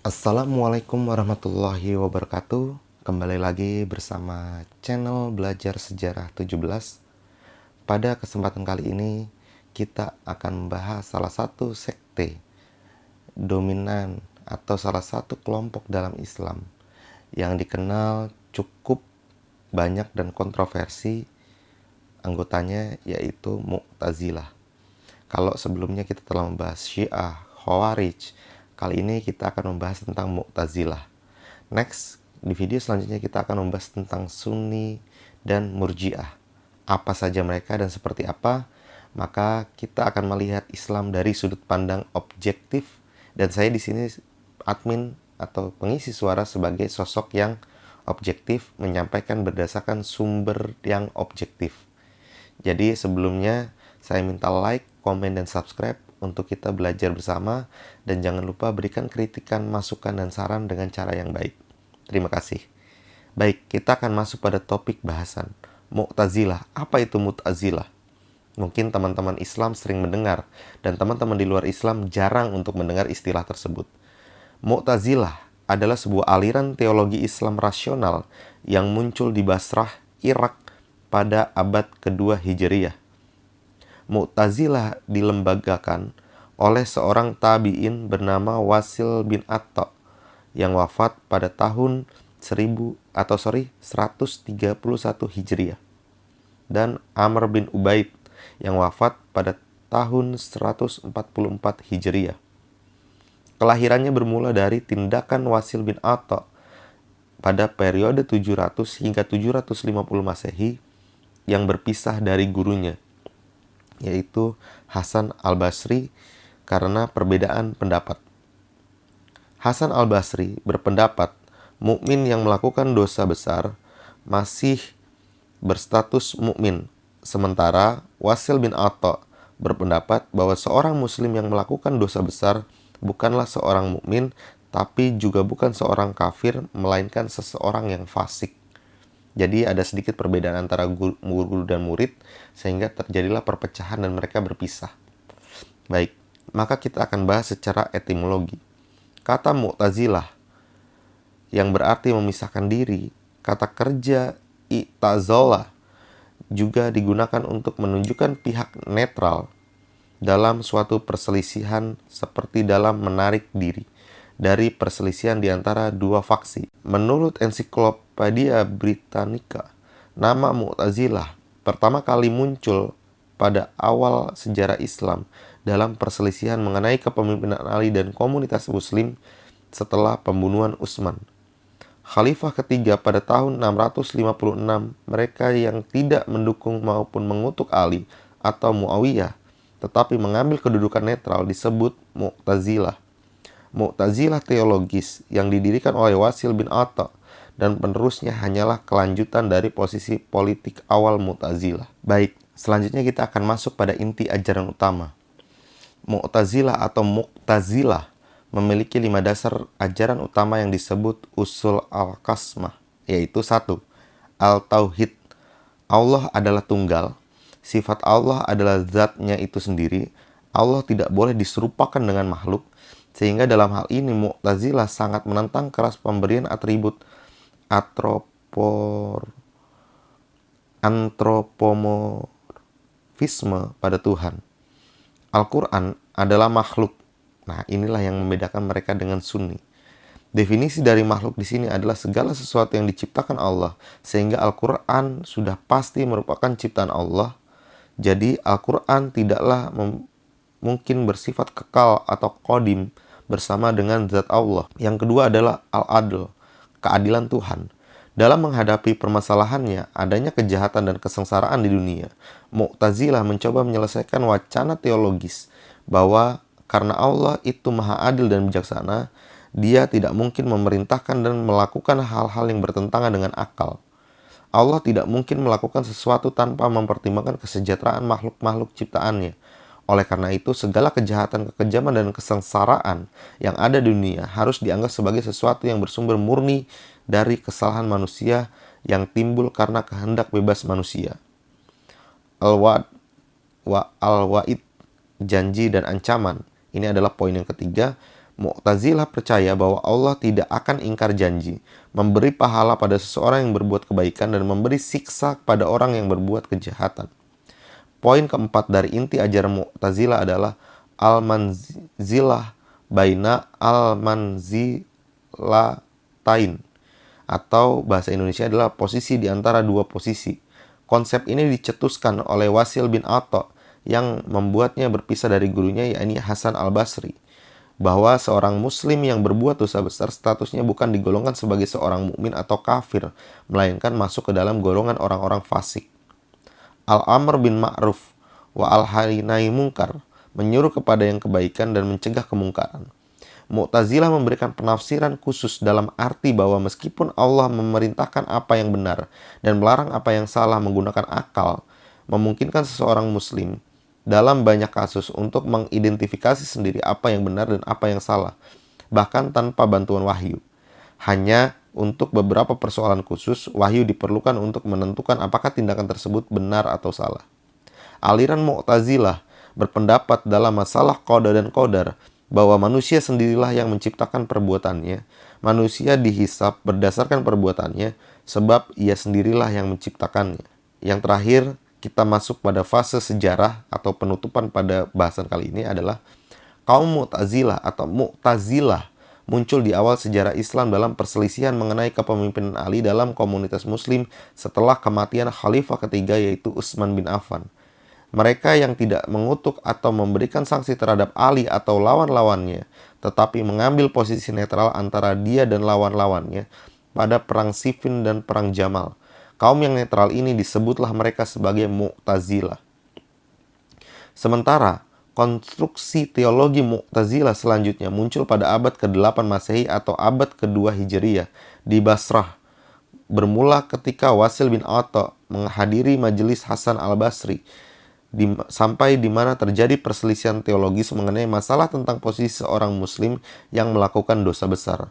Assalamualaikum warahmatullahi wabarakatuh. Kembali lagi bersama channel Belajar Sejarah 17. Pada kesempatan kali ini kita akan membahas salah satu sekte dominan atau salah satu kelompok dalam Islam yang dikenal cukup banyak dan kontroversi anggotanya, yaitu Mu'tazilah. Kalau sebelumnya kita telah membahas Syiah, Khawarij, kali ini kita akan membahas tentang Mu'tazilah. Next, di video selanjutnya kita akan membahas tentang Sunni dan Murji'ah. Apa saja mereka dan seperti apa? Maka kita akan melihat Islam dari sudut pandang objektif, dan saya di sini admin atau pengisi suara sebagai sosok yang objektif, menyampaikan berdasarkan sumber yang objektif. Jadi sebelumnya saya minta like, komen, dan subscribe untuk kita belajar bersama. Dan jangan lupa berikan kritikan, masukan, dan saran dengan cara yang baik. Terima kasih. Baik, kita akan masuk pada topik bahasan. Mu'tazilah. Apa itu Mu'tazilah? Mungkin teman-teman Islam sering mendengar, dan teman-teman di luar Islam jarang untuk mendengar istilah tersebut. Mu'tazilah adalah sebuah aliran teologi Islam rasional yang muncul di Basrah, Irak pada abad kedua Hijriyah. Mu'tazilah dilembagakan oleh seorang tabi'in bernama Wasil bin Atta yang wafat pada tahun 131 Hijriah, dan Amr bin Ubaid yang wafat pada tahun 144 Hijriah. Kelahirannya bermula dari tindakan Wasil bin Atta pada periode 700 hingga 750 Masehi yang berpisah dari gurunya, yaitu Hasan al-Basri, karena perbedaan pendapat. Hasan al-Basri berpendapat mukmin yang melakukan dosa besar masih berstatus mukmin, sementara Wasil bin Atta berpendapat bahwa seorang muslim yang melakukan dosa besar bukanlah seorang mukmin, tapi juga bukan seorang kafir, melainkan seseorang yang fasik. Jadi ada sedikit perbedaan antara guru dan murid, sehingga terjadilah perpecahan dan mereka berpisah. Baik, maka kita akan bahas secara etimologi. Kata Mu'tazilah yang berarti memisahkan diri, kata kerja i'tazola juga digunakan untuk menunjukkan pihak netral dalam suatu perselisihan, seperti dalam menarik diri dari perselisihan di antara dua faksi. Menurut Ensiklopedia Britannica, nama Mu'tazilah pertama kali muncul pada awal sejarah Islam dalam perselisihan mengenai kepemimpinan Ali dan komunitas muslim setelah pembunuhan Utsman, Khalifah ketiga pada tahun 656. Mereka yang tidak mendukung maupun mengutuk Ali atau Muawiyah, tetapi mengambil kedudukan netral, disebut Mu'tazilah. Mu'tazilah teologis yang didirikan oleh Wasil bin Atta dan penerusnya hanyalah kelanjutan dari posisi politik awal Mu'tazilah. Baik, selanjutnya kita akan masuk pada inti ajaran utama. Mu'tazilah atau Mu'tazilah memiliki 5 dasar ajaran utama yang disebut usul al-qasmah, yaitu 1. Al-tauhid. Allah adalah tunggal. Sifat Allah adalah zatnya itu sendiri. Allah tidak boleh diserupakan dengan makhluk. Sehingga dalam hal ini Mu'tazilah sangat menentang keras pemberian atribut antropomorfisme pada Tuhan. Al-Quran adalah makhluk. Nah, inilah yang membedakan mereka dengan Sunni. Definisi dari makhluk di sini adalah segala sesuatu yang diciptakan Allah, sehingga Al-Quran sudah pasti merupakan ciptaan Allah. Jadi Al-Quran tidaklah mungkin bersifat kekal atau qadim bersama dengan zat Allah. Yang kedua adalah al-adl, keadilan Tuhan. Dalam menghadapi permasalahannya, adanya kejahatan dan kesengsaraan di dunia, Mu'tazilah mencoba menyelesaikan wacana teologis bahwa karena Allah itu maha adil dan bijaksana, Dia tidak mungkin memerintahkan dan melakukan hal-hal yang bertentangan dengan akal. Allah tidak mungkin melakukan sesuatu tanpa mempertimbangkan kesejahteraan makhluk-makhluk ciptaannya. Oleh karena itu, segala kejahatan, kekejaman, dan kesengsaraan yang ada di dunia harus dianggap sebagai sesuatu yang bersumber murni dari kesalahan manusia yang timbul karena kehendak bebas manusia. Al-wa'id, janji dan ancaman. Ini adalah poin yang ketiga. Mu'tazilah percaya bahwa Allah tidak akan ingkar janji, memberi pahala pada seseorang yang berbuat kebaikan dan memberi siksa pada orang yang berbuat kejahatan. Poin keempat dari inti ajaran Mu'tazilah adalah al-manzilah baina al-manzilatain, atau bahasa Indonesia adalah posisi di antara dua posisi. Konsep ini dicetuskan oleh Wasil bin Atha yang membuatnya berpisah dari gurunya, yakni Hasan al-Basri, bahwa seorang muslim yang berbuat dosa besar statusnya bukan digolongkan sebagai seorang mukmin atau kafir, melainkan masuk ke dalam golongan orang-orang fasik. Al-amr bin ma'ruf wa al-nahi munkar, menyuruh kepada yang kebaikan dan mencegah kemungkaran. Mu'tazilah memberikan penafsiran khusus dalam arti bahwa meskipun Allah memerintahkan apa yang benar dan melarang apa yang salah menggunakan akal, memungkinkan seseorang muslim dalam banyak kasus untuk mengidentifikasi sendiri apa yang benar dan apa yang salah, bahkan tanpa bantuan wahyu. Hanya untuk beberapa persoalan khusus, wahyu diperlukan untuk menentukan apakah tindakan tersebut benar atau salah. Aliran Mu'tazilah berpendapat dalam masalah qada dan qadar bahwa manusia sendirilah yang menciptakan perbuatannya. Manusia dihisab berdasarkan perbuatannya, sebab ia sendirilah yang menciptakannya. Yang terakhir, kita masuk pada fase sejarah atau penutupan pada bahasan kali ini adalah kaum Mu'tazilah atau Mu'tazilah muncul di awal sejarah Islam dalam perselisihan mengenai kepemimpinan Ali dalam komunitas muslim setelah kematian khalifah ketiga, yaitu Utsman bin Affan. Mereka yang tidak mengutuk atau memberikan sanksi terhadap Ali atau lawan-lawannya, tetapi mengambil posisi netral antara dia dan lawan-lawannya pada perang Siffin dan perang Jamal. Kaum yang netral ini disebutlah mereka sebagai Mu'tazilah. Sementara, konstruksi teologi Mu'tazilah selanjutnya muncul pada abad ke-8 Masehi atau abad ke-2 Hijriyah di Basrah, bermula ketika Wasil bin Atha menghadiri majelis Hasan al-Basri, sampai di mana terjadi perselisihan teologis mengenai masalah tentang posisi seorang muslim yang melakukan dosa besar.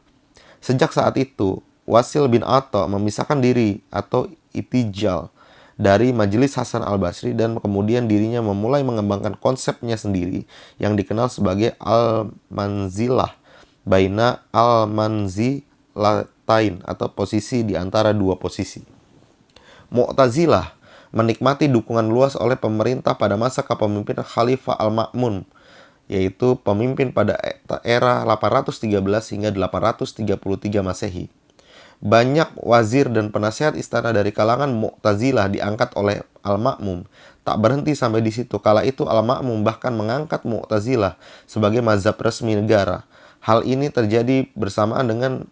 Sejak saat itu, Wasil bin Atha memisahkan diri atau itijal dari majelis Hasan al-Basri dan kemudian dirinya memulai mengembangkan konsepnya sendiri yang dikenal sebagai al-manzilah baina al-manzilatain atau posisi di antara dua posisi. Mu'tazilah menikmati dukungan luas oleh pemerintah pada masa kepemimpinan Khalifah Al-Ma'mun, yaitu pemimpin pada era 813 hingga 833 Masehi. Banyak wazir dan penasehat istana dari kalangan Mu'tazilah diangkat oleh Al-Ma'mun. Tak berhenti sampai di situ, kala itu Al-Ma'mun bahkan mengangkat Mu'tazilah sebagai mazhab resmi negara. Hal ini terjadi bersamaan dengan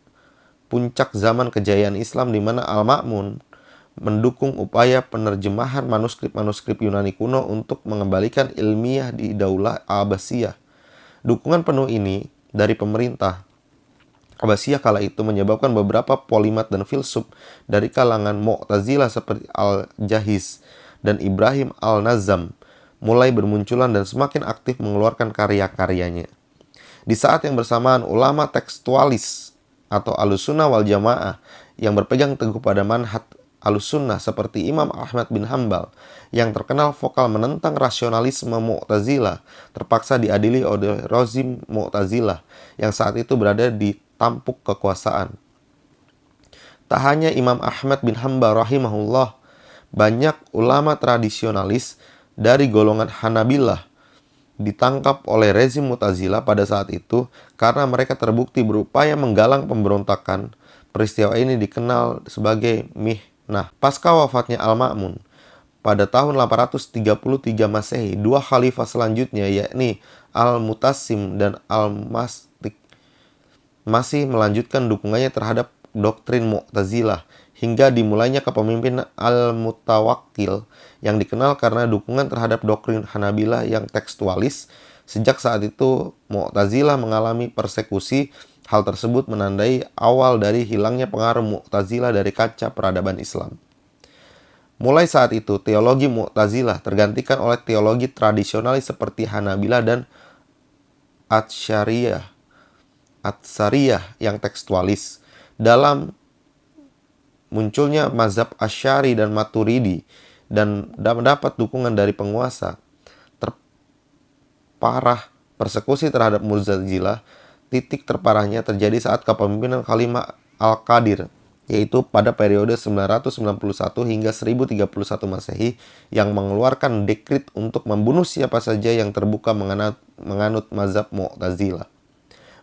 puncak zaman kejayaan Islam di mana Al-Ma'mun mendukung upaya penerjemahan manuskrip-manuskrip Yunani kuno untuk mengembalikan ilmiah di Daulah Abbasiyah. Dukungan penuh ini dari pemerintah Abbasiyah kala itu menyebabkan beberapa polimat dan filsuf dari kalangan Mu'tazilah seperti Al-Jahiz dan Ibrahim Al-Nazam mulai bermunculan dan semakin aktif mengeluarkan karya-karyanya. Di saat yang bersamaan, ulama tekstualis atau Ahlussunnah wal Jamaah yang berpegang teguh pada manhaj Ahlussunnah seperti Imam Ahmad bin Hambal yang terkenal vokal menentang rasionalisme Mu'tazilah terpaksa diadili oleh rezim Mu'tazilah yang saat itu berada di tampuk kekuasaan. Tak hanya Imam Ahmad bin Hambal rahimahullah, banyak ulama tradisionalis dari golongan Hanabilah ditangkap oleh rezim Mu'tazilah pada saat itu karena mereka terbukti berupaya menggalang pemberontakan. Peristiwa ini dikenal sebagai Nah, pasca wafatnya Al-Ma'mun pada tahun 833 Masehi, dua khalifah selanjutnya yakni Al-Mutassim dan Al-Mastik masih melanjutkan dukungannya terhadap doktrin Mu'tazilah hingga dimulainya kepemimpinan Al-Mutawakkil yang dikenal karena dukungan terhadap doktrin Hanabilah yang tekstualis. Sejak saat itu, Mu'tazilah mengalami persekusi. Hal tersebut menandai awal dari hilangnya pengaruh Mu'tazilah dari kaca peradaban Islam. Mulai saat itu, teologi Mu'tazilah tergantikan oleh teologi tradisionalis seperti Hanabilah dan Atsariyah yang tekstualis. Dalam munculnya mazhab Asy'ari dan Maturidi dan mendapat dukungan dari penguasa, terparah persekusi terhadap Mu'tazilah titik terparahnya terjadi saat kepemimpinan Khalifah Al-Qadir, yaitu pada periode 991 hingga 1031 Masehi, yang mengeluarkan dekrit untuk membunuh siapa saja yang terbuka menganut mazhab Mu'tazilah.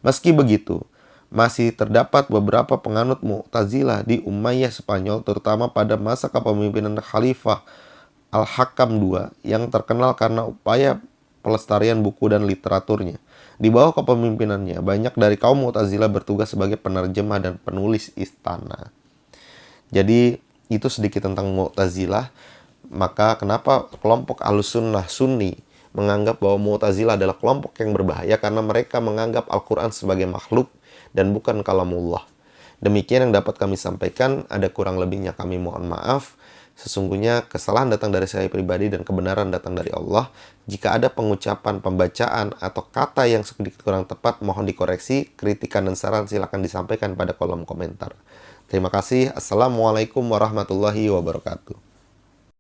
Meski begitu, masih terdapat beberapa penganut Mu'tazilah di Umayyah Spanyol, terutama pada masa kepemimpinan Khalifah Al-Hakam II, yang terkenal karena upaya pelestarian buku dan literaturnya. Di bawah kepemimpinannya, banyak dari kaum Mu'tazilah bertugas sebagai penerjemah dan penulis istana. Jadi, itu sedikit tentang Mu'tazilah. Maka kenapa kelompok Ahlussunnah Sunni menganggap bahwa Mu'tazilah adalah kelompok yang berbahaya? Karena mereka menganggap Al-Quran sebagai makhluk dan bukan kalamullah. Demikian yang dapat kami sampaikan. Ada kurang lebihnya kami mohon maaf. Sesungguhnya kesalahan datang dari saya pribadi dan kebenaran datang dari Allah. Jika ada pengucapan, pembacaan, atau kata yang sedikit kurang tepat, mohon dikoreksi. Kritikan dan saran silakan disampaikan pada kolom komentar. Terima kasih. Assalamualaikum warahmatullahi wabarakatuh.